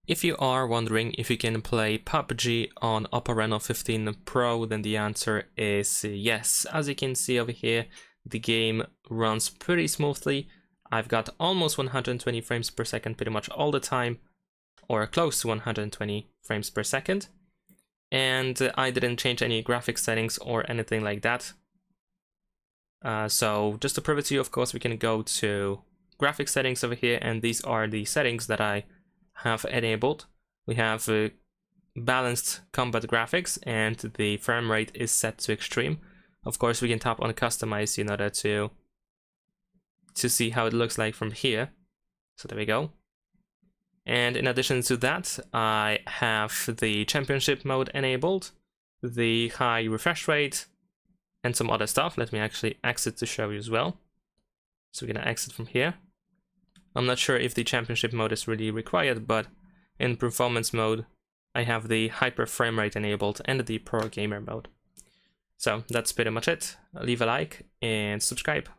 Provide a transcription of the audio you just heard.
If you are wondering if you can play PUBG on OPPO Reno 15 Pro, then the answer is yes. As you can see over here, the game runs pretty smoothly. I've got almost 120 frames per second pretty much all the time, or close to 120 frames per second. And I didn't change any graphics settings or anything like that. So just to prove it to you, of course, we can go to graphics settings over here, and these are the settings that I have enabled. We have balanced combat graphics, and the frame rate is set to extreme. Of course, we can tap on customize in order to see how it looks like from here. So there we go. And in addition to that, I have the championship mode enabled, the high refresh rate, and some other stuff. Let me actually exit to show you as well. So we're gonna exit from here. I'm not sure if the championship mode is really required, but in performance mode, I have the hyper frame rate enabled and the pro gamer mode. So that's pretty much it. Leave a like and subscribe.